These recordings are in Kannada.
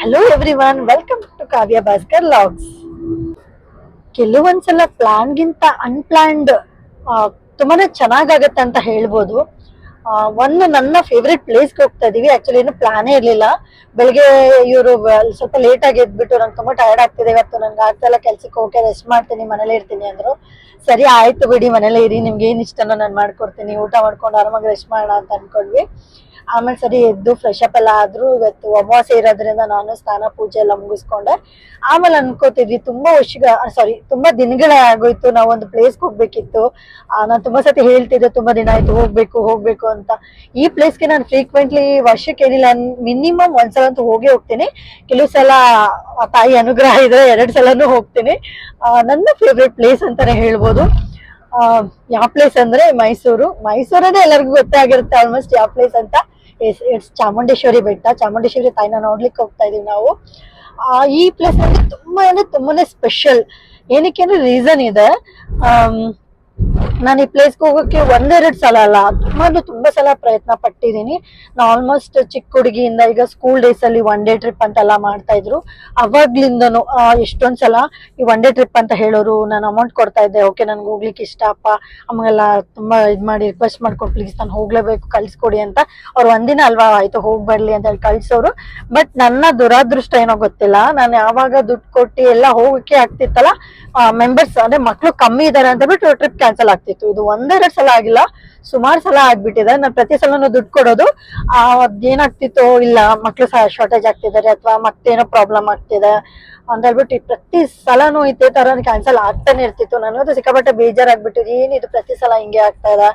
Hello everyone, welcome to Kavya Bhaskar vlogs. ಕೆಲವೊಂದ್ಸಲ ಪ್ಲಾನ್ಗಿಂತ ಅನ್ಪ್ಲಾನ್ಡ್ ತುಂಬಾನೇ ಚೆನ್ನಾಗಾಗತ್ತೆ ಅಂತ ಹೇಳ್ಬೋದು. ಒಂದು ನನ್ನ ಫೇವ್ರೆಟ್ ಪ್ಲೇಸ್ಗೆ ಹೋಗ್ತಾ ಇದೀವಿ. ಆಕ್ಚುಲಿ ಏನು ಪ್ಲಾನೇ ಇರ್ಲಿಲ್ಲ. ಬೆಳಿಗ್ಗೆ ಇವರು ಸ್ವಲ್ಪ ಲೇಟ್ ಆಗಿ ಎದ್ಬಿಟ್ಟು ನಂಗೆ ತುಂಬಾ ಟಯರ್ಡ್ ಆಗ್ತಿದೆ ಇವತ್ತು, ನನ್ಗೆ ಆಗ್ತಾ ಕೆಲ್ಸಕ್ಕೆ ಹೋಗಿ ರೆಸ್ಟ್ ಮಾಡ್ತೀನಿ, ಮನೇಲೇ ಇರ್ತೀನಿ ಅಂದ್ರು. ಸರಿ ಆಯ್ತು ಬಿಡಿ, ಮನೇಲೇ ಇರಿ, ನಿಮ್ಗೆ ಏನ್ ಇಷ್ಟನೋ ನಾನು ಮಾಡ್ಕೊಡ್ತೀನಿ, ಊಟ ಮಾಡ್ಕೊಂಡು ಆರಾಮಾಗಿ ರೆಸ್ಟ್ ಮಾಡೋಣ ಅಂತ ಅನ್ಕೊಂಡ್ವಿ. ಆಮೇಲೆ ಸರಿ ಎದ್ದು ಫ್ರೆಶ್ ಅಪ್ ಎಲ್ಲ ಆದ್ರೂ. ಇವತ್ತು ಅಮಾವಾಸ್ಯೆ ಇರೋದ್ರಿಂದ ನಾನು ಸ್ನಾನ ಪೂಜೆ ಎಲ್ಲ ಮುಗಿಸ್ಕೊಂಡೆ. ಆಮೇಲೆ ಅನ್ಕೋತಿದ್ವಿ, ತುಂಬಾ ದಿನಗಳೇ ಆಗೋಯ್ತು, ನಾವು ಒಂದು ಪ್ಲೇಸ್ಗೆ ಹೋಗ್ಬೇಕಿತ್ತು. ನಾನ್ ತುಂಬಾ ಸತಿ ಹೇಳ್ತಿದ್ದೆ, ತುಂಬಾ ದಿನ ಆಯ್ತು ಹೋಗ್ಬೇಕು ಹೋಗ್ಬೇಕು ಅಂತ. ಈ ಪ್ಲೇಸ್ಗೆ ನಾನು ಫ್ರೀಕ್ವೆಂಟ್ಲಿ ವರ್ಷಕ್ಕೆ ಏನಿಲ್ಲ ಮಿನಿಮಮ್ ಒಂದ್ಸಲ ಅಂತೂ ಹೋಗ್ತೀನಿ. ಕೆಲವು ಸಲ ತಾಯಿ ಅನುಗ್ರಹ ಇದ್ರೆ 2 ಸಲನೂ ಹೋಗ್ತೀನಿ. ನನ್ನ ಫೇವ್ರೆಟ್ ಪ್ಲೇಸ್ ಅಂತಾನೆ ಹೇಳ್ಬೋದು. ಯಾವ ಪ್ಲೇಸ್ ಅಂದ್ರೆ ಮೈಸೂರನ್ನೇ ಎಲ್ಲರಿಗೂ ಗೊತ್ತಾಗಿರುತ್ತೆ ಆಲ್ಮೋಸ್ಟ್ ಯಾವ ಪ್ಲೇಸ್ ಅಂತ. ಇಟ್ಸ್ ಚಾಮುಂಡೇಶ್ವರಿ ಬೆಟ್ಟ. ಚಾಮುಂಡೇಶ್ವರಿ ತಾಯಿನ ನೋಡ್ಲಿಕ್ಕೆ ಹೋಗ್ತಾ ಇದೀವಿ ನಾವು. ಈ ಪ್ಲೇಸ್ ಅಂದ್ರೆ ತುಂಬಾನೇ ಸ್ಪೆಷಲ್. ಏನಕ್ಕೆ ಅಂದ್ರೆ ರೀಸನ್ ಇದೆ. ನಾನು ಈ ಪ್ಲೇಸ್ಗೆ ಹೋಗೋಕೆ 1-2 ಸಲ ಅಲ್ಲ, ತುಂಬಾ ಸಲ ಪ್ರಯತ್ನ ಪಟ್ಟಿದ್ದೀನಿ. ನಾ ಆಲ್ಮೋಸ್ಟ್ ಚಿಕ್ಕ ಹುಡುಗಿಯಿಂದ ಈಗ ಸ್ಕೂಲ್ ಡೇಸ್ ಅಲ್ಲಿ 1 ಡೇ ಟ್ರಿಪ್ ಅಂತೆಲ್ಲ ಮಾಡ್ತಾ ಇದ್ರು. ಅವಾಗ್ಲಿಂದನು ಎಷ್ಟೊಂದ್ ಸಲ ಈ 1 ಡೇ ಟ್ರಿಪ್ ಅಂತ ಹೇಳೋರು, ನಾನು ಅಮೌಂಟ್ ಕೊಡ್ತಾ ಇದ್ದೆ. ಓಕೆ, ನನ್ಗೆ ಹೋಗ್ಲಿಕ್ಕೆ ಇಷ್ಟ ಅಪ್ಪ, ಅಮ್ಮಗೆಲ್ಲ ತುಂಬಾ ಮಾಡಿ ರಿಕ್ವೆಸ್ಟ್ ಮಾಡ್ಕೊಂಡು ಪ್ಲೀಸ್ ನಾನು ಹೋಗ್ಲೇಬೇಕು, ಕಳ್ಸ್ಕೊಡಿ ಅಂತ. ಅವ್ರು ಒಂದಿನ ಅಲ್ವಾ, ಆಯ್ತು ಹೋಗ್ ಬರ್ಲಿ ಅಂತ ಹೇಳಿ ಕಳ್ಸೋರು. ಬಟ್ ನನ್ನ ದುರಾದೃಷ್ಟ ಏನೋ ಗೊತ್ತಿಲ್ಲ, ನಾನು ಯಾವಾಗ ದುಡ್ಡು ಕೊಟ್ಟು ಎಲ್ಲ ಹೋಗಕ್ಕೆ ಆಗ್ತಿತ್ತಲ್ಲ, ಮೆಂಬರ್ಸ್ ಅಂದ್ರೆ ಮಕ್ಳು ಕಮ್ಮಿ ಇದಾರೆ ಅಂತ ಬಿಟ್ಟು ಟ್ರಿಪ್ ಕ್ಯಾನ್ಸಲ್ ಆಗ್ತಿತ್ತು. ಇದು 1-2 ಸಲ ಆಗಿಲ್ಲ, ಸುಮಾರು ಸಲ ಆಗ್ಬಿಟ್ಟಿದೆ. ನಾನು ಪ್ರತಿ ಸಲನು ದುಡ್ಡು ಕೊಡೋದು, ಅದೇನಾಗ್ತಿತ್ತು, ಇಲ್ಲ ಮಕ್ಳು ಸಹ ಶಾರ್ಟೇಜ್ ಆಗ್ತಿದ್ದಾರೆ ಅಥವಾ ಮತ್ತೇನೋ ಪ್ರಾಬ್ಲಮ್ ಆಗ್ತಿದೆ ಅಂತ ಹೇಳ್ಬಿಟ್ಟು ಪ್ರತಿ ಸಲನು ಇದೇ ತರ ಕ್ಯಾನ್ಸಲ್ ಆಗ್ತಾನೆ ಇರ್ತಿತ್ತು. ನನಗದು ಸಿಕ್ಕಾಪಟ್ಟೆ ಬೇಜಾರಾಗ್ಬಿಟ್ಟಿದೆ, ಏನಿದು ಪ್ರತಿ ಸಲ ಹಿಂಗೆ ಆಗ್ತಾ ಇದೆ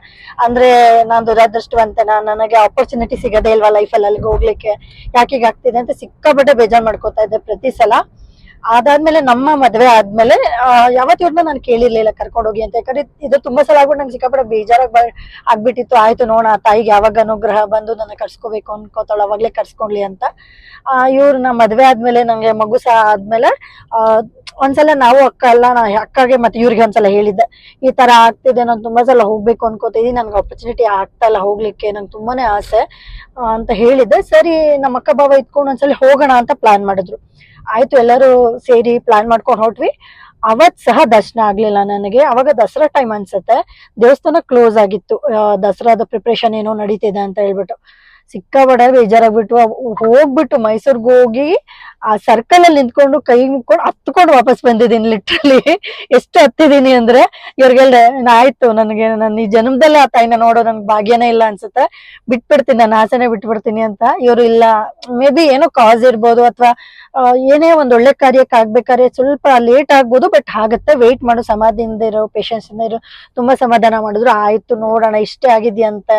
ಅಂದ್ರೆ ನಾನ್ ದುರಾದೃಷ್ಟವಂತನ, ನನಗೆ ಆಪರ್ಚುನಿಟಿ ಸಿಗದೇ ಇಲ್ವಾ ಲೈಫಲ್ಲಿ ಅಲ್ಲಿಗೆ ಹೋಗ್ಲಿಕ್ಕೆ, ಯಾಕೆ ಈಗ ಆಗ್ತಿದೆ ಅಂತ ಸಿಕ್ಕಾಪಟ್ಟೆ ಬೇಜಾರ್ ಮಾಡ್ಕೋತಾ ಇದ್ದೆ ಪ್ರತಿ ಸಲ. ಅದಾದ್ಮೇಲೆ ನಮ್ಮ ಮದ್ವೆ ಆದ್ಮೇಲೆ ಯಾವತ್ತಿವ್ರನ್ನ ನಾನು ಕೇಳಿರ್ಲಿಲ್ಲ ಕರ್ಕೊಂಡೋಗಿ ಅಂತ. ಯಾಕಂದ್ರೆ ಇದು ತುಂಬಾ ಸಲ ಆಗ್ಬಿಟ್ಟು ನಂಗೆ ಸಿಕ್ಕಾಪಟ್ಟೆ ಆಗ್ಬಿಟ್ಟಿತ್ತು. ಆಯ್ತು ನೋಡ, ತಾಯಿಗೆ ಯಾವಾಗ ಅನುಗ್ರಹ ಬಂದು ನನ್ನ ಕರ್ಸ್ಕೋಬೇಕು ಅನ್ಕೋತಾಳ ಅವಾಗ್ಲೇ ಕರ್ಸ್ಕೊಂಡ್ಲಿ ಅಂತ. ಇವ್ರನ್ನ ಮದ್ವೆ ಆದ್ಮೇಲೆ ನಂಗೆ ಮಗು ಸಹ ಆದ್ಮೇಲೆ ಒಂದ್ಸಲ ನಾವು ಅಕ್ಕಗೆ ಮತ್ತೆ ಇವ್ರಿಗೆ ಒಂದ್ಸಲ ಹೇಳಿದ್ದೆ, ಈ ತರ ಆಗ್ತಿದೆ, ನಾನು ತುಂಬಾ ಸಲ ಹೋಗ್ಬೇಕು ಅನ್ಕೋತಿದ್ದೀನಿ, ನನ್ಗೆ ಆಪರ್ಚುನಿಟಿ ಆಗ್ತಾ ಇಲ್ಲ ಹೋಗ್ಲಿಕ್ಕೆ, ನಂಗೆ ತುಂಬಾನೇ ಆಸೆ ಅಂತ ಹೇಳಿದ್ದೆ. ಸರಿ, ನಮ್ಮ ಅಕ್ಕ ಬಾವ ಇದ್ಕೊಂಡು ಒಂದ್ಸಲ ಹೋಗೋಣ ಅಂತ ಪ್ಲಾನ್ ಮಾಡಿದ್ರು. ಆಯ್ತು, ಎಲ್ಲರೂ ಸೇರಿ ಪ್ಲಾನ್ ಮಾಡ್ಕೊಂಡು ಹೊರಟ್ವಿ. ಅವತ್ ಸಹ ದರ್ಶನ ಆಗ್ಲಿಲ್ಲ ನನಗೆ. ಅವಾಗ ದಸರಾ ಟೈಮ್ ಅನ್ಸುತ್ತೆ, ದೇವಸ್ಥಾನ ಕ್ಲೋಸ್ ಆಗಿತ್ತು. ದಸರಾದ ಪ್ರಿಪ್ರೇಷನ್ ಏನೋ ನಡೀತಿದೆ ಅಂತ ಹೇಳ್ಬಿಟ್ಟು ಸಿಕ್ಕಾಪಟ್ಟೆ ಬೇಜಾರಾಗ್ಬಿಟ್ಟು ಹೋಗ್ಬಿಟ್ಟು ಮೈಸೂರ್ಗೆ ಹೋಗಿ ಆ ಸರ್ಕಲ್ ಅಲ್ಲಿ ನಿಂತ್ಕೊಂಡು ಕೈ ಮುಕ್ಕೊಂಡು ಹತ್ಕೊಂಡು ವಾಪಸ್ ಬಂದಿದ್ದೀನಿ. ಲಿಟ್ರಲಿ ಎಷ್ಟು ಹತ್ತಿದೀನಿ ಅಂದ್ರೆ ಇವ್ರಿಗೆಲ್ದೆ, ಆಯ್ತು ನನಗೆ ನನ್ನ ಈ ಜನ್ಮದಲ್ಲೇ ಆ ತಾಯಿನ ನೋಡೋ ನನ್ಗೆ ಭಾಗ್ಯನೇ ಇಲ್ಲ ಅನ್ಸುತ್ತೆ, ಬಿಟ್ಬಿಡ್ತೀನಿ, ನನ್ನ ಆಸೆನೆ ಬಿಟ್ಬಿಡ್ತೀನಿ ಅಂತ. ಇವ್ರು ಇಲ್ಲ, ಮೇ ಬಿ ಏನೋ ಕಾಸ್ ಇರ್ಬೋದು ಅಥವಾ ಏನೇ ಒಂದ್ ಒಳ್ಳೆ ಕಾರ್ಯಕ್ಕೆ ಆಗ್ಬೇಕಾದ್ರೆ ಸ್ವಲ್ಪ ಲೇಟ್ ಆಗ್ಬೋದು, ಬಟ್ ಆಗತ್ತೆ, ವೆಯ್ಟ್ ಮಾಡು, ಸಮಾಧಿಯಿಂದ ಇರೋ, ಪೇಷನ್ಸ್ ಇಂದ ಇರೋ. ತುಂಬಾ ಸಮಾಧಾನ ಮಾಡಿದ್ರು. ಆಯ್ತು ನೋಡೋಣ, ಇಷ್ಟೇ ಆಗಿದ್ಯಂತ,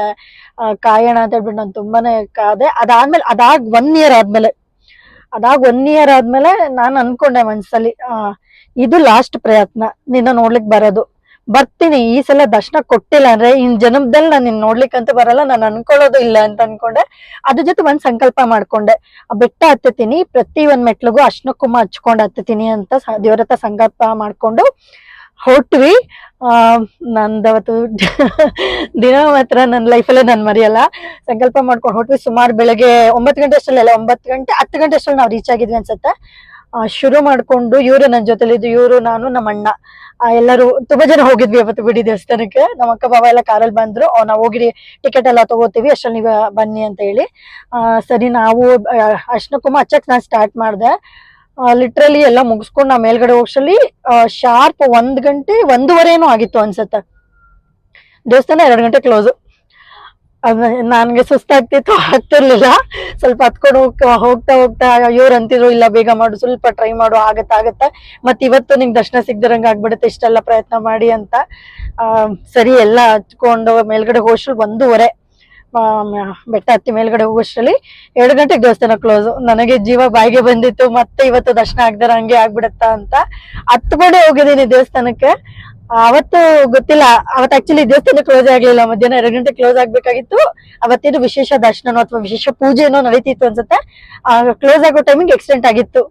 ಕಾಯೋಣ ಅಂತ ಹೇಳ್ಬಿಟ್ಟು ನಾನು ತುಂಬಾನೇ ಕಾದೆ. ಅದಾಗ್ 1 ಇಯರ್ ಆದ್ಮೇಲೆ ನಾನು ಅನ್ಕೊಂಡೆ ಮನ್ಸಲ್ಲಿ, ಇದು ಲಾಸ್ಟ್ ಪ್ರಯತ್ನ, ನಿನ್ನ ನೋಡ್ಲಿಕ್ ಬರೋದು, ಬರ್ತೀನಿ. ಈ ಸಲ ದರ್ಶನ ಕೊಟ್ಟಿಲ್ಲ ಅಂದ್ರೆ ಇನ್ ಜನ್ಮದಲ್ಲಿ ನಾನು ನಿನ್ ನೋಡ್ಲಿಕ್ಕಂತ ಬರಲ್ಲ, ನಾನು ಅನ್ಕೊಳ್ಳೋದು ಇಲ್ಲ ಅಂತ ಅನ್ಕೊಂಡೆ. ಅದ್ರ ಜೊತೆ ಒಂದ್ ಸಂಕಲ್ಪ ಮಾಡ್ಕೊಂಡೆ, ಬೆಟ್ಟ ಹತ್ತತೀನಿ, ಪ್ರತಿ ಒಂದ್ ಮೆಟ್ಲಿಗೂ ಅರ್ಶಿನ ಕುಂಕುಮ ಹಚ್ಕೊಂಡ್ ಹತ್ತತೀನಿ ಅಂತ ದೇವ್ರ ಹತ್ರ ಸಂಕಲ್ಪ ಮಾಡ್ಕೊಂಡು ಹೊರಟ್ವಿ. ನಂದವತ್ತು ದಿನ ಮಾತ್ರ ನನ್ನ ಲೈಫಲ್ಲೇ ನಾನು ಮರೆಯಲ್ಲ. ಸಂಕಲ್ಪ ಮಾಡ್ಕೊಂಡು ಹೊರಟ್ವಿ. ಸುಮಾರು ಬೆಳಗ್ಗೆ 9 ಗಂಟೆ ಅಷ್ಟರಲ್ಲ, 9 ಗಂಟೆ 10 ಗಂಟೆ ಅಷ್ಟರಲ್ಲಿ ನಾವು ರೀಚ್ ಆಗಿದ್ವಿ ಅನ್ಸುತ್ತೆ. ಶುರು ಮಾಡ್ಕೊಂಡು ಇವ್ರು ನನ್ನ ಜೊತೆಲಿದ್ದು, ಇವ್ರು, ನಾನು, ನಮ್ಮ ಅಣ್ಣ, ಎಲ್ಲರೂ ತುಂಬಾ ಜನ ಹೋಗಿದ್ವಿ ಅವತ್ತು ಬಿಡಿ ದೇವಸ್ಥಾನಕ್ಕೆ. ನಮ್ಮ ಅಕ್ಕ ಬಾವ ಎಲ್ಲ ಕಾರಲ್ಲಿ ಬಂದ್ರು. ನಾವು ಹೋಗಿ ಟಿಕೆಟ್ ಎಲ್ಲ ತಗೋತೀವಿ, ಅಷ್ಟ್ರಲ್ಲಿ ನೀವು ಬನ್ನಿ ಅಂತ ಹೇಳಿ. ಸರಿ, ನಾವು ಅರ್ಶಿನ ಕುಂಕುಮ ಹಚ್ಚಕ್ ನಾನು ಸ್ಟಾರ್ಟ್ ಮಾಡ್ದೆ. ಲಿಟ್ರಲಿ ಎಲ್ಲ ಮುಗಿಸ್ಕೊಂಡು ನಾ ಮೇಲ್ಗಡೆ ಹೋಗ್ಸಲಿ ಶಾರ್ಪ್ 1 ಗಂಟೆ 1:15 ಆಗಿತ್ತು ಅನ್ಸತ್ತೆ. ದೇವಸ್ಥಾನ 2 ಗಂಟೆ ಕ್ಲೋಸ್. ನನ್ಗೆ ಸುಸ್ತಾಗ್ತಿತ್ತು, ಆಗ್ತಿರ್ಲಿಲ್ಲ. ಸ್ವಲ್ಪ ಹತ್ಕೊಂಡು ಹೋಗ್ತಾ ಇವ್ರು ಅಂತಿದ್ರು, ಇಲ್ಲ ಬೇಗ ಮಾಡು, ಸ್ವಲ್ಪ ಟ್ರೈ ಮಾಡು, ಆಗತ್ತ ಮತ್ ಇವತ್ತು ನಿಂಗೆ ದರ್ಶನ ಸಿಗ್ದಿರಂಗ ಆಗ್ಬಿಡುತ್ತೆ ಇಷ್ಟೆಲ್ಲ ಪ್ರಯತ್ನ ಮಾಡಿ ಅಂತ. ಸರಿ, ಎಲ್ಲ ಹಚ್ಕೊಂಡು ಮೇಲ್ಗಡೆ ಹೋಗ್ರು 1:15. ಬೆಟ್ಟ ಹತ್ತಿ ಮೇಲ್ಗಡೆ ಹೋಗೋಷ್ಟ್ರಲ್ಲಿ 2 ಗಂಟೆಗೆ ದೇವಸ್ಥಾನ ಕ್ಲೋಸ್. ನನಗೆ ಜೀವ ಬಾಯಿಗೆ ಬಂದಿತ್ತು, ಮತ್ತೆ ಇವತ್ತು ದರ್ಶನ ಆಗ್ದಾರ ಹಂಗೆ ಆಗ್ಬಿಡತ್ತಾ ಅಂತ ಹತ್ಕೊಂಡೆ ಹೋಗಿದ್ದೀನಿ ದೇವಸ್ಥಾನಕ್ಕೆ. ಅವತ್ತು ಗೊತ್ತಿಲ್ಲ, ಅವತ್ತು ಆಕ್ಚುಲಿ ದೇವಸ್ಥಾನ ಕ್ಲೋಸ್ ಆಗ್ಲಿಲ್ಲ, ಮಧ್ಯಾಹ್ನ 2 ಗಂಟೆ ಕ್ಲೋಸ್ ಆಗ್ಬೇಕಾಗಿತ್ತು. ಅವತ್ತೇನು ವಿಶೇಷ ದರ್ಶನನೋ ಅಥವಾ ವಿಶೇಷ ಪೂಜೆನೋ ನಡೀತಿತ್ತು ಅನ್ಸುತ್ತೆ. ಕ್ಲೋಸ್ ಆಗೋ ಟೈಮಿಂಗ್ ಎಕ್ಸ್ಟೆಂಟ್ ಆಗಿತ್ತು.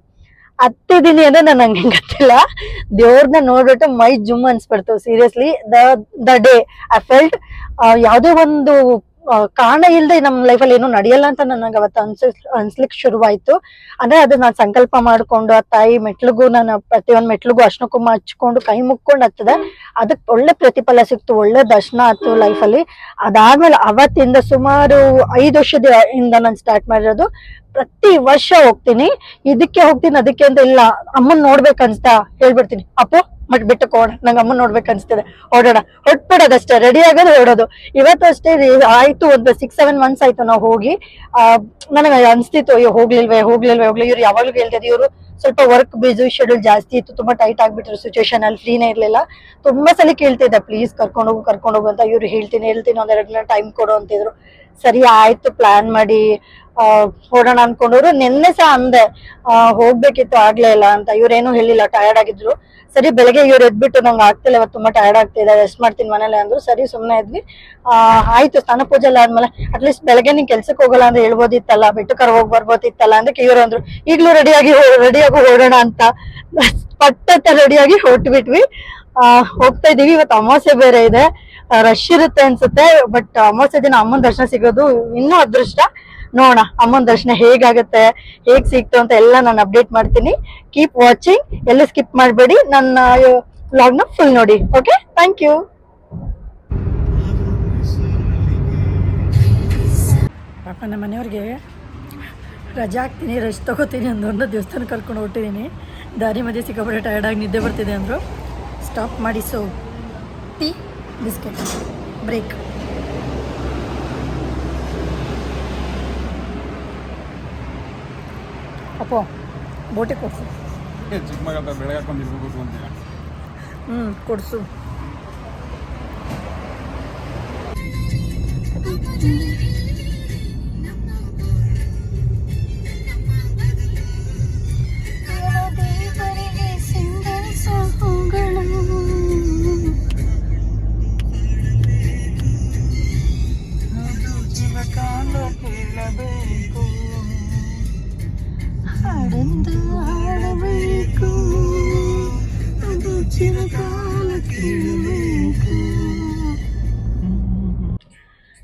ಹತ್ತಿದೀನಿ ಅಂದ್ರೆ ನನ್ ಹಂಗೆ ಗೊತ್ತಿಲ್ಲ, ದೇವ್ರನ್ನ ನೋಡ್ಬಿಟ್ಟು ಮೈ ಜುಮ್ ಅನ್ಸ್ಬಿಡ್ತು. Seriously the day I felt ಯಾವ್ದೇ ಒಂದು ಕಾರಣ ಇಲ್ಲದೆ ನಮ್ಮ ಲೈಫಲ್ಲಿ ಏನು ನಡೆಯಲ್ಲ ಅಂತ ನನಗೆ ಅವತ್ತು ಅನ್ಸ್ಲಿಕ್ಕೆ ಶುರುವಾಯ್ತು. ಅಂದ್ರೆ ಅದು ನಾನು ಸಂಕಲ್ಪ ಮಾಡ್ಕೊಂಡು ಆ ತಾಯಿ ಮೆಟ್ಲಿಗೂ ನಾನು ಪ್ರತಿಯೊಂದ್ ಮೆಟ್ಲಿಗೂ ಅರ್ಶಿನ ಕುಂಕುಮ ಹಚ್ಕೊಂಡು ಕೈ ಮುಕ್ಕೊಂಡು ಹತ್ತದೆ. ಅದಕ್ಕೆ ಒಳ್ಳೆ ಪ್ರತಿಫಲ ಸಿಕ್ತು, ಒಳ್ಳೆ ದರ್ಶನ ಆಯ್ತು ಲೈಫಲ್ಲಿ. ಅದಾದ್ಮೇಲೆ ಅವತ್ತಿಂದ ಸುಮಾರು 5 ವರ್ಷದ ಇಂದ ನಾನು ಸ್ಟಾರ್ಟ್ ಮಾಡಿರೋದು. ಪ್ರತಿ ವರ್ಷ ಹೋಗ್ತೀನಿ. ಇದಕ್ಕೆ ಹೋಗ್ತೀನಿ ಅದಕ್ಕೆ ಅಂತ ಇಲ್ಲ, ಅಮ್ಮನ್ ನೋಡ್ಬೇಕನ್ಸ್ತಾ ಹೇಳ್ಬಿಡ್ತೀನಿ, ಅಪ್ಪು ಮಟ್ ಬಿಟ್ಟಕ್ಕೆ ಓಡ, ನಂಗೆ ಅಮ್ಮನ್ ನೋಡ್ಬೇಕು ಅನ್ಸ್ತಿದೆ, ಓಡೋಣ, ಹೊಟ್ಬಿಡೋದಷ್ಟೇ, ರೆಡಿ ಆಗೋದು ಹೊಡೋದು. ಇವತ್ತು ಅಷ್ಟೇ ಆಯ್ತು, ಒಂದು 6-7 ಮಂತ್ಸ್ ಆಯ್ತು ನಾವು ಹೋಗಿ. ನನಗೆ ಅನ್ಸ್ತಿತ್ತು, ಅಯ್ಯೋ ಹೋಗ್ಲಿಲ್ವೇ ಇವ್ರು ಯಾವಾಗ್ಲೂ ಹೇಳ್ತಿದ್ರು. ಇವರು ಸ್ವಲ್ಪ ವರ್ಕ್ ಬಿಸಿ ಶೆಡ್ಯೂಲ್ ಜಾಸ್ತಿ ಇತ್ತು, ತುಂಬಾ ಟೈಟ್ ಆಗ್ಬಿಟ್ಟಿರೋ ಸಿಚುವೇಶನ್ ಅಲ್ಲಿ ಫ್ರೀನೇ ಇರ್ಲಿಲ್ಲ. ತುಂಬಾ ಸಲ ಕೇಳ್ತಿದ್ದೆ, ಪ್ಲೀಸ್ ಕರ್ಕೊಂಡೋಗು ಅಂತ. ಇವ್ರು ಹೇಳ್ತೀನಿ 2 ದಿನ ಟೈಮ್ ಕೊಡು ಅಂತಿದ್ರು. ಸರಿ ಆಯ್ತು, ಪ್ಲಾನ್ ಮಾಡಿ ಹೊಡೋಣ ಅನ್ಕೊಂಡವ್ರು. ನಿನ್ನೆ ಸಹ ಅಂದೆ ಹೋಗ್ಬೇಕಿತ್ತು, ಆಗ್ಲೇ ಇಲ್ಲ ಅಂತ. ಇವ್ರೇನು ಹೇಳಿಲ್ಲ, ಟಯರ್ಡ್ ಆಗಿದ್ರು. ಸರಿ ಬೆಳಗ್ಗೆ ಇವ್ರು ಎದ್ಬಿಟ್ಟು ನಂಗೆ ಆಗ್ತಿಲ್ಲ, ಇವತ್ತು ತುಂಬಾ ಟಯರ್ಡ್ ಆಗ್ತಿದೆ, ರೆಸ್ಟ್ ಮಾಡ್ತೀನಿ ಮನೇಲೆ ಅಂದ್ರು. ಸರಿ ಸುಮ್ನೆ ಇದ್ವಿ. ಆಯ್ತು, ಸ್ನಾನ ಪೂಜೆ ಎಲ್ಲ ಆದ್ಮೇಲೆ ಅಟ್ಲೀಸ್ಟ್ ಬೆಳಗ್ಗೆ ನೀನ್ ಕೆಲ್ಸಕ್ಕೆ ಹೋಗಲ್ಲ ಅಂದ್ರೆ ಹೇಳ್ಬೋದಿತ್ತಲ್ಲ, ಬೆಟ್ಟಕರ ಹೋಗಿ ಬರ್ಬೋದಿತ್ತಲ್ಲ ಅಂದಕ್ಕೆ ಇವ್ರು ಅಂದ್ರು, ಈಗ್ಲೂ ರೆಡಿಯಾಗಿ ಹೊರಡೋಣ ಅಂತ. ಪಟ್ಟತ್ತ ರೆಡಿಯಾಗಿ ಹೊರಟ್ಬಿಟ್ವಿ. ಹೋಗ್ತಾ ಇದೀವಿ. ಇವತ್ತು ಅಮಾವಾಸ್ಯೆ ಬೇರೆ ಇದೆ, ರಶ್ ಇರುತ್ತೆ ಅನ್ಸುತ್ತೆ. ಬಟ್ ಅಮಾವಾಸ್ಯೆ ದಿನ ಅಮ್ಮನ ದರ್ಶನ ಸಿಗೋದು ಇನ್ನೂ ಅದೃಷ್ಟ. ನೋಡೋಣ ಅಮ್ಮನ ದರ್ಶನ ಹೇಗಾಗತ್ತೆ, ಹೇಗ್ ಸಿಕ್ತು ಅಂತ ಎಲ್ಲ ನಾನು ಅಪ್ಡೇಟ್ ಮಾಡ್ತೀನಿ. ಕೀಪ್ ವಾಚಿಂಗ್, ಎಲ್ಲೂ ಸ್ಕಿಪ್ ಮಾಡಬೇಡಿ, ನನ್ನ ವ್ಲಾಗ್ ನ ಫುಲ್ ನೋಡಿ. Okay, thank you. ಪಾಪ ನಮ್ಮ ಮನೆಯವ್ರಿಗೆ ರಜೆ ಹಾಕ್ತೀನಿ, ರೆಸ್ಟ್ ತಗೋತೀನಿ ಅಂದೊಂದು ದೇವಸ್ಥಾನ ಕರ್ಕೊಂಡು ಹೊಟ್ಟಿದ್ದೀನಿ. ದಾರಿ ಮಧ್ಯೆ ಸಿಕ್ಕಾಪಟ್ಟೆ ಟಯರ್ಡಾಗಿ ನಿದ್ದೆ ಬರ್ತಿದೆ ಅಂದರು. ಸ್ಟಾಪ್ ಮಾಡಿ. So tea biscuit break. ಅಪ್ಪೋ ಬೋಟೆ ಕೊಡ್ಸು. ಕೊಡ್ಸು.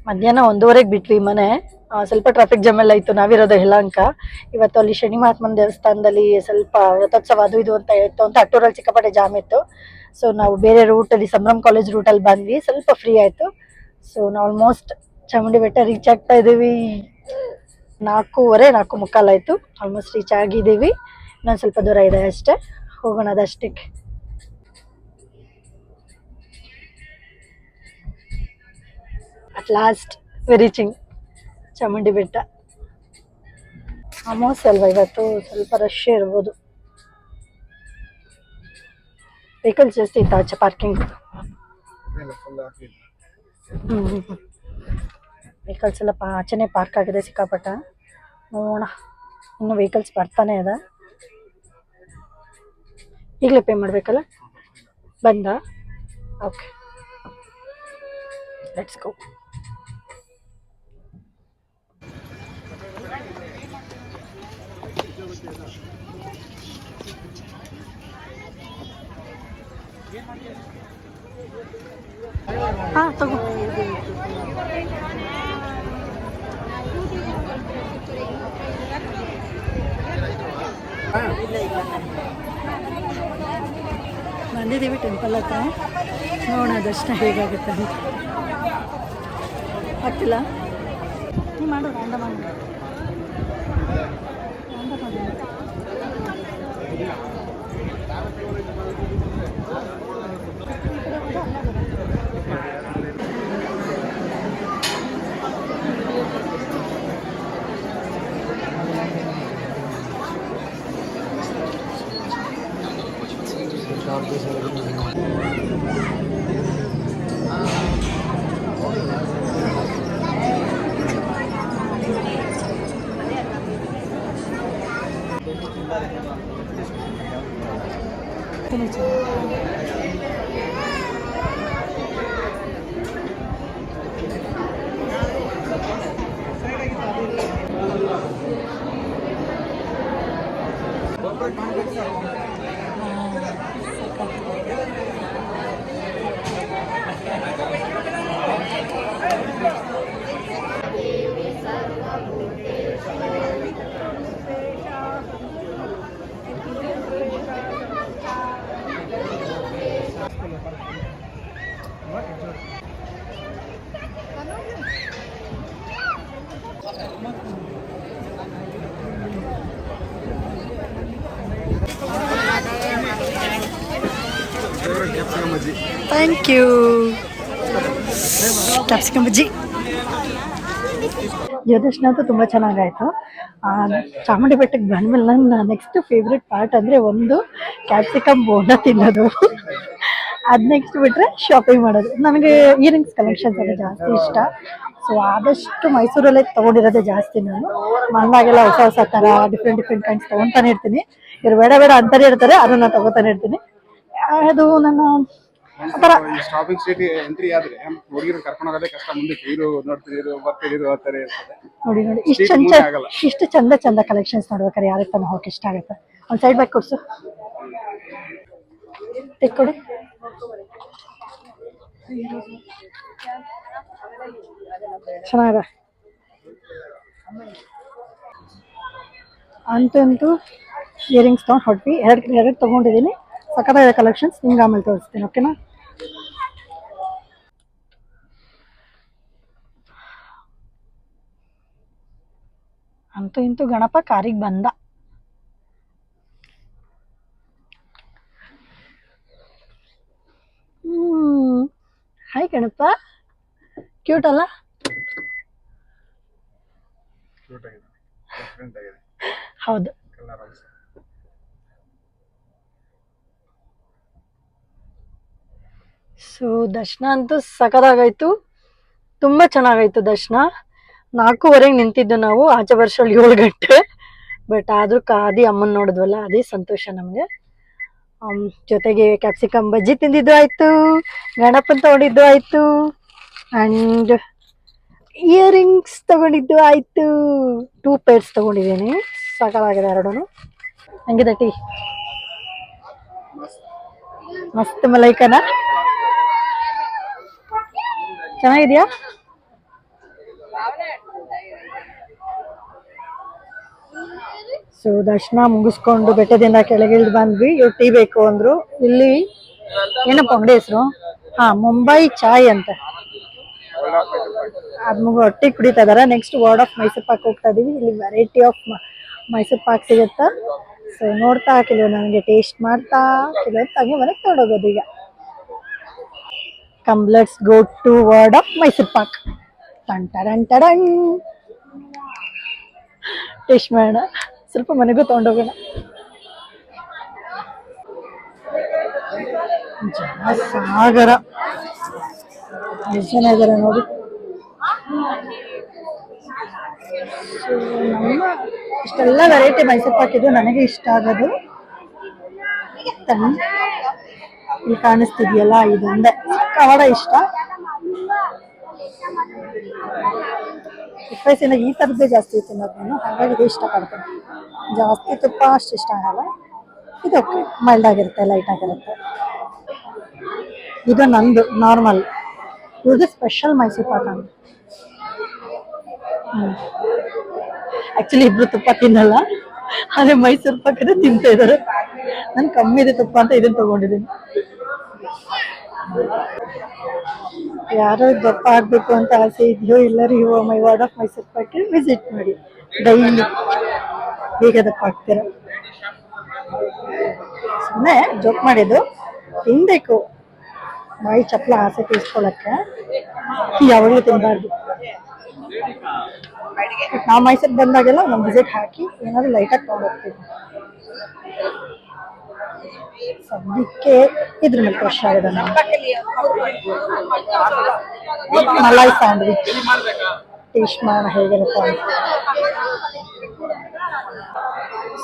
ಮಧ್ಯಾಹ್ನ 1:30ಗೆ ಬಿಟ್ವಿ ಮನೆ. ಸ್ವಲ್ಪ ಟ್ರಾಫಿಕ್ ಜಾಮ್ ಎಲ್ಲ ಇತ್ತು. ನಾವಿರೋದು ಯಲಹಂಕ. ಇವತ್ತು ಅಲ್ಲಿ ಶನಿ ಮಹಾತ್ಮನ ದೇವಸ್ಥಾನದಲ್ಲಿ ಸ್ವಲ್ಪ ರಥೋತ್ಸವ ಅದು ಇದು ಅಂತ ಇತ್ತು ಅಂತ ಅಟ್ಟೂರಲ್ಲಿ ಸಿಕ್ಕಾಪಟ್ಟೆ ಜಾಮ್ ಇತ್ತು. ಸೊ ನಾವು ಬೇರೆ ರೂಟಲ್ಲಿ ಸಂಭ್ರಮ್ ಕಾಲೇಜ್ ರೂಟಲ್ಲಿ ಬಂದ್ವಿ, ಸ್ವಲ್ಪ ಫ್ರೀ ಆಯಿತು. ಸೊ ನಾವು ಆಲ್ಮೋಸ್ಟ್ ಚಾಮುಂಡಿ ಬೆಟ್ಟ ರೀಚ್ ಆಗ್ತಾ ಇದ್ದೀವಿ. 4:45 ಆಯಿತು. ಆಲ್ಮೋಸ್ಟ್ ರೀಚ್ ಆಗಿದ್ದೀವಿ. ಇನ್ನೊಂದು ಸ್ವಲ್ಪ ದೂರ ಇದೆ ಅಷ್ಟೇ, ಹೋಗೋಣ ಅದಷ್ಟಕ್ಕೆ. At last we reaching Chamundi Betta. ಅಮಾವಾಸ್ಯೆ ಅಲ್ವಾ ಇವತ್ತು, ಸ್ವಲ್ಪ ರಶ್ ಇರ್ಬೋದು. ವೆಹಿಕಲ್ಸ್ ಜಾಸ್ತಿ ಇತ್ತು ಆಚೆ ಪಾರ್ಕಿಂಗ್. ವೆಹಿಕಲ್ಸ್ ಎಲ್ಲ ಆಚೆನೆ ಪಾರ್ಕ್ ಆಗಿದೆ ಸಿಕ್ಕಾಪಟ್ಟ. ನೋಡೋಣ, ಇನ್ನು ವೆಹಿಕಲ್ಸ್ ಬರ್ತಾನೆ ಇದೆ. ಈಗಲೇ ಪೇ ಮಾಡಬೇಕಲ್ಲ? ಬಂದ? Okay, let's go. ತಗೋ. ಬಂದಿದ್ದೀವಿ ಟೆಂಪಲ್ ಹತ್ರ. ನೋಡೋಣ ದರ್ಶನ ಹೇಗಾಗುತ್ತೆ ಅಂತ. ಆಗ್ತಿಲ್ಲ ನೀ ಮಾಡು, ರಾಂಡ ಮಾಡು. Thank you. ಕ್ಯಾಪ್ಸಿಕಮ್ ಬಜ್ಜಿ ಜ್ಯೋತಿಷ್ನ ಅಂತೂ ತುಂಬ ಚೆನ್ನಾಗಾಯಿತು. ಚಾಮುಂಡಿ ಬೆಟ್ಟಕ್ಕೆ ಬಂದಮೇಲೆ ನನ್ನ ನೆಕ್ಸ್ಟ್ ಫೇವ್ರೆಟ್ ಪಾರ್ಟ್ ಅಂದರೆ ಒಂದು ಕ್ಯಾಪ್ಸಿಕಮ್ ಬೋಂಡ ತಿನ್ನೋದು. ಅದು ನೆಕ್ಸ್ಟ್ ಬಿಟ್ಟರೆ ಶಾಪಿಂಗ್ ಮಾಡೋದು. ನನಗೆ ಇಯರಿಂಗ್ಸ್ ಕಲೆಕ್ಷನ್ಸ್ ಎಲ್ಲ ಜಾಸ್ತಿ ಇಷ್ಟ. ಸೊ ಆದಷ್ಟು ಮೈಸೂರಲ್ಲೇ ತೊಗೊಂಡಿರೋದೇ ಜಾಸ್ತಿ. ನಾನು ಮಣ್ಣಾಗೆಲ್ಲ ಹೊಸ ಹೊಸ ಥರ ಡಿಫ್ರೆಂಟ್ ಕೈಂಡ್ಸ್ ತೊಗೊತಾನೆ ಇರ್ತೀನಿ. ಇವ್ರು ಬೇಡ ಬೇಡ ಅಂತಾನೆ ಇರ್ತಾರೆ, ಅದನ್ನು ತೊಗೋತಾನೆ ಇರ್ತೀನಿ. ಅದು ನನ್ನ ಶಾಪಿಂಗ್ ಸ್ಟ್ರೀಟ್ ಎಂಟ್ರಿ ಆದ್ರೆ ಹುಡುಗಿರು ಕರ್ಕೊಂಡು ಹೋಗೋದೇ ಕಷ್ಟ. ಮುಂದಕ್ಕೆ ಇರು ನೋಡ್ತಿರು ಬರ್ತಿರು ಆ ಥರ ಇರ್ತದೆ. ನೋಡಿ ಇಷ್ಟು ಚಂದ ಕಲೆಕ್ಷನ್ಸ್ ನೋಡ್ಬೇಕಾರೆ ಯಾರಿಗೆ ತಾನು ಹೋಗಕ್ಕೆ ಇಷ್ಟ ಆಗುತ್ತೆ. ಒಂದು ಸೈಡ್ ಬ್ಯಾಗ್ ಕೊಡ್ಸು, ತೆಕ್ಕೊಡಿ. ಚೆನ್ನಾಗಿದೆ. ಅಂತೂ ಇಯರಿಂಗ್ಸ್ ತೊಗೊಂಡು ಹೊಟ್ವಿ. ಎರಡು ತೊಗೊಂಡಿದ್ದೀನಿ. ಸಕ್ಕತ್ತಾಗಿದೆ ಕಲೆಕ್ಷನ್ಸ್. ನಿಮ್ಗೆ ಆಮೇಲೆ ತೋರಿಸ್ತೀನಿ, ಓಕೆನಾ? ಅಂತೂ ಗಣಪ ಕಾರಿಗೆ ಬಂದ. ಹಾಯ್ ಗಣಪ, ಕ್ಯೂಟ್ ಅಲ್ಲ? ಹೌದು. ಸೊ ದರ್ಶನ ಅಂತೂ ಸಖತ್ತಾಗಾಯ್ತು. ತುಂಬ ಚೆನ್ನಾಗಾಯ್ತು ದರ್ಶನ. 4:15 ನಿಂತಿದ್ದು ನಾವು, ಆಚೆ ವರ್ಷಲ್ಲಿ 7 ಗಂಟೆ. ಬಟ್ ಆದರೂ ಕಾದಿ ಅಮ್ಮನ ನೋಡಿದ್ವಲ್ಲ, ಅದೇ ಸಂತೋಷ ನಮಗೆ. ಜೊತೆಗೆ ಕ್ಯಾಪ್ಸಿಕಮ್ ಬಜ್ಜಿ ತಿಂದಿದ್ದು ಆಯಿತು, ಗಣಪನ್ ತೊಗೊಂಡಿದ್ದು ಆಯಿತು, ಆ್ಯಂಡ್ ಇಯರಿಂಗ್ಸ್ ತೊಗೊಂಡಿದ್ದು ಆಯಿತು. 2 ಪೇರ್ಸ್ ತೊಗೊಂಡಿದ್ದೀನಿ. ಸಾಕಾಗಿದೆ ಎರಡೂ. ಹಂಗಿದೆ ಟೀ? ಮಸ್ತ್ ಮಲೈಕನ ಚೆನ್ನಾಗಿದ್ಯಾ? ಸೊ ದರ್ಶನ ಮುಗಿಸ್ಕೊಂಡು ಬೆಟ್ಟದಿಂದ ಕೆಳಗಿಳಿದು ಬಂದ್ವಿ. ಇವ್ರು ಟೀ ಬೇಕು ಅಂದ್ರು. ಇಲ್ಲಿ ಏನಪ್ಪ ಅಂಗಡಿ ಹೆಸರು? ಮುಂಬೈ ಚಾಯ್ ಅಂತ. ಅದು ಟೀ ಕುಡಿತಾ ಇದಾರೆ. Next word of Mysore Pak ಹೋಗ್ತಾ ಇದೀವಿ. ಇಲ್ಲಿ ವೆರೈಟಿ ಆಫ್ ಮೈಸೂರು ಪಾಕ್ ಸಿಗುತ್ತಾ. ಸೊ ನೋಡ್ತಾ ಕೆಲವು ನನಗೆ ಟೇಸ್ಟ್ ಮಾಡ್ತಾ ಕೆಲವೊತ್ತು ಹಂಗೆ ಮನೆಗೆ ತೊಗೊಂಡೋಗೋದು. ಈಗ come let's go to world of Mysore pak. ಟನ್ ಟೇಸ್ಟ್ ಮಾಡೋಣ, ಸ್ವಲ್ಪ ಮನೆಗೂ ತೊಗೊಂಡೋಗೋಣ. ಸಾಗರ ಎಷ್ಟು ಜನ ಇದ್ದಾರೆ ನೋಡಿ. ನಮ್ಮ ಇಷ್ಟೆಲ್ಲ ವೆರೈಟಿ ಮೈಸೂರು ಪಾಕ್ ಇದು ನನಗೆ ಇಷ್ಟ ಆಗೋದು. ಇಲ್ಲಿ ಕಾಣಿಸ್ತಿದೆಯಲ್ಲ, ಇದೊಂದೇ ಕವಡ ಇಷ್ಟ. ವಯಸ್ಸಿನ ಈ ಥರದ್ದೇ ಜಾಸ್ತಿ ತಿನ್ನೋದು ನಾನು, ಹಾಗಾಗಿ ಇದು ಇಷ್ಟಪಡ್ತೀನಿ. ಜಾಸ್ತಿ ತುಪ್ಪ ಅಷ್ಟು ಇಷ್ಟ ಆಗಲ್ಲ. ಇದು ಓಕೆ, ಮೈಲ್ಡ್ ಆಗಿರುತ್ತೆ, ಲೈಟ್ ಆಗಿರುತ್ತೆ. ಇದು ನಂದು ನಾರ್ಮಲ್. ಇದು ಸ್ಪೆಷಲ್ ಮೈಸೂರು ಪಾಕ್ ಅಂತ. ಆಕ್ಚುಲಿ ಇಬ್ರು ತುಪ್ಪ ತಿನ್ನಲ್ಲ, ಆದರೆ ಮೈಸೂರು ಪಾಕದ ತಿಂತಾ ಇದ್ದಾರೆ. ನಾನು ಕಮ್ಮಿ ಇದೆ ತುಪ್ಪ ಅಂತ ಇದನ್ನು ತಗೊಂಡಿದ್ದೀನಿ. ಯಾರೋ ದಪ್ಪ ಆಗಬೇಕು ಅಂತ ಆಸೆ ಇದೆಯೋ ಎಲ್ಲರೂ ಮೈ ವರ್ಡ್ ಆಫ್ ಮೈಸೂರು ಪಾಕ್ಗೆ ವಿಸಿಟ್ ಮಾಡಿ. ಡೈಲಿ ಹೇಗೆ ದಪ್ಪ ಆಗ್ತೀರ? ಸುಮ್ಮನೆ ಜೋಕ್ ಮಾಡಿದ್ದು. ತಿನ್ಬೇಕು, ಬಾಯಿ ಚಪ್ಪಲ ಆಸೆ ತೀರ್ಸ್ಕೊಳ್ಳೋಕ್ಕೆ ಯಾವಾಗಲೂ ತಿನ್ನಬಾರ್ದು. ನಾವು ಮೈಸೂರಿಗೆ ಬಂದಾಗೆಲ್ಲ ನಮ್ಮ ವಿಸಿಟ್ ಹಾಕಿ ಏನಾದರೂ ಲೈಟಾಗಿ ತೊಗೊಂಡೋಗ್ತೀವಿ. ಸದ್ಯಕ್ಕೆ ಇದ್ರ ಮೇಲೆ ಕ್ರಶ್ ಆಗಿದೆ ನಾನು. ಮಲಾಯ್ ಸ್ಯಾಂಡ್ವಿಚ್ ಟೇಸ್ಟ್ ಮಾಡೋಣ ಹೇಗಿರುತ್ತೆ ಅಂತ.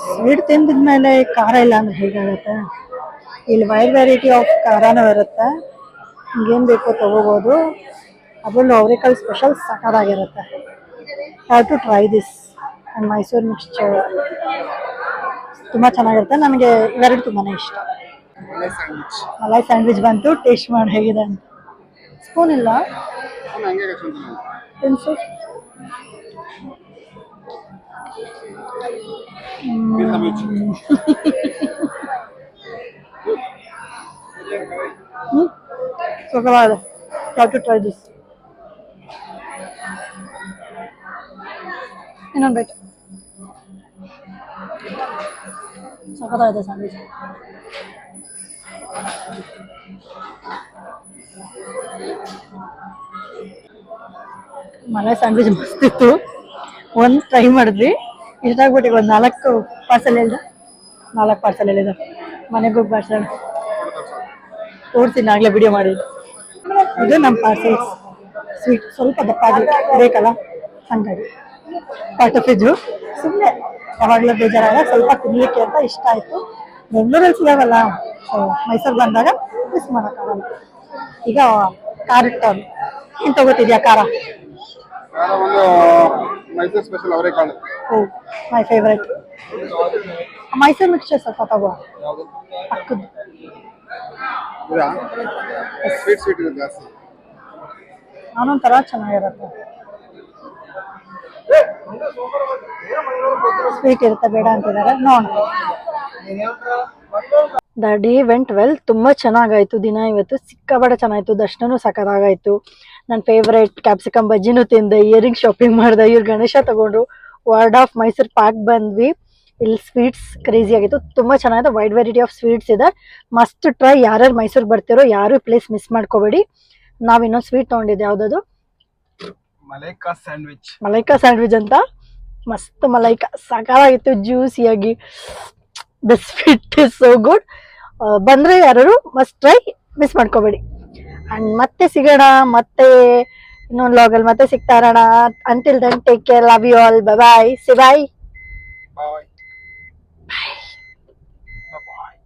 ಸ್ವೀಟ್ ತಿಂದಿದ್ಮೇಲೆ ಖಾರ ಇಲ್ಲ ಅಂದ್ರೆ ಹೇಗಾಗುತ್ತೆ? ಇಲ್ಲಿ ವೈಡ್ ವೆರೈಟಿ ಆಫ್ ಖಾರನೂ ಇರುತ್ತೆ. ಹಿಂಗೇನು ಬೇಕೋ ತೊಗೋಬೋದು. ಅದರಲ್ಲೂ ಅವರೆಕಾಳು ಸ್ಪೆಷಲ್ ಸಕ್ಕತ್ತಾಗಿರುತ್ತೆ. Have to try this. And Mysuru mixture ತುಂಬ ಚೆನ್ನಾಗಿರುತ್ತೆ. ನನಗೆ ಇವೆರಡು ತುಂಬಾ ಇಷ್ಟ. ಮಲಾಯ್ ಸ್ಯಾಂಡ್ವಿಚ್ ಬಂತು, ಟೇಸ್ಟ್ ಮಾಡಿ ಹೇಗಿದೆ ಅಂತ. ಸ್ಪೂನ್ ಇಲ್ಲ, ತಿನ್ಸು. ಸಕ್ಕತ್ತಾಗಿದೆ. Have to try this. ಇನ್ನೊಂದು ಬೈಟ್. ಸಕ್ಕತ್ತಾಗಿದೆ ಸ್ಯಾಂಡ್ವಿಚ್. ಮನೆ ಸ್ಯಾಂಡ್ವಿಚ್ ಮಸ್ತ್ ಇತ್ತು. ಒಂದು ಟ್ರೈ ಮಾಡಿದ್ವಿ, ಇಷ್ಟ ಆಗ್ಬಿಟ್ಟಿಗೆ. ಒಂದು 4 ಪಾರ್ಸಲ್ ಹೇಳಿದ, 4 ಪಾರ್ಸಲ್ ಹೇಳಿದ. ಮನೆಗೆ ಹೋಗಿ ಪಾರ್ಸಲ್ ತೋರಿಸ್ತೀನಿ, ಆಗಲೇ ವಿಡಿಯೋ ಮಾಡಿದ್ದು. ಇದು ನಮ್ಮ ಪಾರ್ಸಲ್ ಸ್ವೀಟ್. ಸ್ವಲ್ಪ ದಪ್ಪ ಆಗಲಿ ಬೇಕಲ್ಲ, ಹಂಗಾಗಿ ಪಾರ್ಟ್ ಆಫ್ ಫ್ರಿಜ್ಜು. ಸುಮ್ಮನೆ ಯಾವಾಗಲೂ ಬೇಜಾರಾಗ ಸ್ವಲ್ಪ ತಿನ್ನಲಿಕ್ಕೆ ಅಂತ ಇಷ್ಟ ಆಯಿತು. ಬೆಂಗಳೂರಲ್ಲಿ ಸಿಗವಲ್ಲ, ಸೊ ಮೈಸೂರು ಬಂದಾಗ ಮಿಸ್ ಮಾಡೋಕ್ಕಾಗಲ್ಲ. ಈಗ ಖಾರ ಟರ್ನ್. ಏನು ತಗೋತಿದ್ಯಾ ಖಾರ? ಖಾರ ಒಂದು ಮೈಸೂರು ಸ್ಪೆಷಲ್ ಅವರೆಕಾಳು. ಓ, ಮೈ ಫೇವ್ರೇಟ್. ಮೈಸೂರು ಮಿಕ್ಸ್ಚರ್ ಸ್ವಲ್ಪ ತಗೋ, ಯಾವುದು ಪಕ್ಕದ್ದು. ಇದಾ? ಸ್ವೀಟ್ ಇದೆ ಜಾಸ್ತಿ. ನಾನೊಂಥರ ಚೆನ್ನಾಗಿರುತ್ತೆ. ಸ್ವೀಟ್ ಇರುತ್ತೆ ಬೇಡ ಅಂತಿದ್ದಾರೆ, ನೋಡೋಣ. The day vent well. ತುಂಬ ಚೆನ್ನಾಗಾಯಿತು ದಿನ ಇವತ್ತು. ಸಿಕ್ಕಾಪಟ್ಟೆ ಚೆನ್ನಾಗಿತ್ತು. ದರ್ಶನನೂ ಸಖತ್ತಾಗಾಯಿತು. ನನ್ನ ಫೇವ್ರೇಟ್ ಕ್ಯಾಪ್ಸಿಕಮ್ ಬಜ್ಜಿನೂ ತಿಂದೆ, ಇಯರಿಂಗ್ ಶಾಪಿಂಗ್ ಮಾಡಿದೆ, ಇವ್ರು ಗಣೇಶ ತಗೊಂಡ್ರು, ವರ್ಡ್ ಆಫ್ ಮೈಸೂರು ಪಾರ್ಕ್ ಬಂದ್ವಿ. ಇಲ್ಲಿ ಸ್ವೀಟ್ಸ್ ಕ್ರೇಜಿ ಆಗಿತ್ತು, ತುಂಬ ಚೆನ್ನಾಗಿದೆ. ವೈಡ್ ವೆರೈಟಿ ಆಫ್ ಸ್ವೀಟ್ಸ್ ಇದೆ, ಮಸ್ಟ್ ಟ್ರೈ. ಯಾರ್ಯಾರು ಮೈಸೂರು ಬರ್ತಿರೋ ಯಾರು ಪ್ಲೇಸ್ ಮಿಸ್ ಮಾಡ್ಕೋಬೇಡಿ. ನಾವು ಇನ್ನೊಂದು ಸ್ವೀಟ್ ತೊಗೊಂಡಿದ್ದೆ, ಯಾವುದದು? ಮಲೈಕಾ ಸ್ಯಾಂಡ್ವಿಚ್. ಮಲೈಕಾ ಸ್ಯಾಂಡ್ವಿಚ್ ಅಂತ. ಮಸ್ತ್ ಮಲೈಕಾ, ಸಕಾಲಾಗಿತ್ತು, ಜ್ಯೂಸಿಯಾಗಿ. The sweet is so good. ಬಂದರೆ ಯಾರು ಮಸ್ಟ್ ಟ್ರೈ, ಮಿಸ್ ಮಾಡ್ಕೋಬೇಡಿ. ಆ್ಯಂಡ್ ಮತ್ತೆ ಸಿಗೋಣ, ಮತ್ತೆ ಇನ್ನೊಂದು ಲಾಗಲ್ಲಿ ಮತ್ತೆ ಸಿಗ್ತಾ ಇರೋಣ. Until then take care, love you all, bye bye. See bye. Bye. Bye.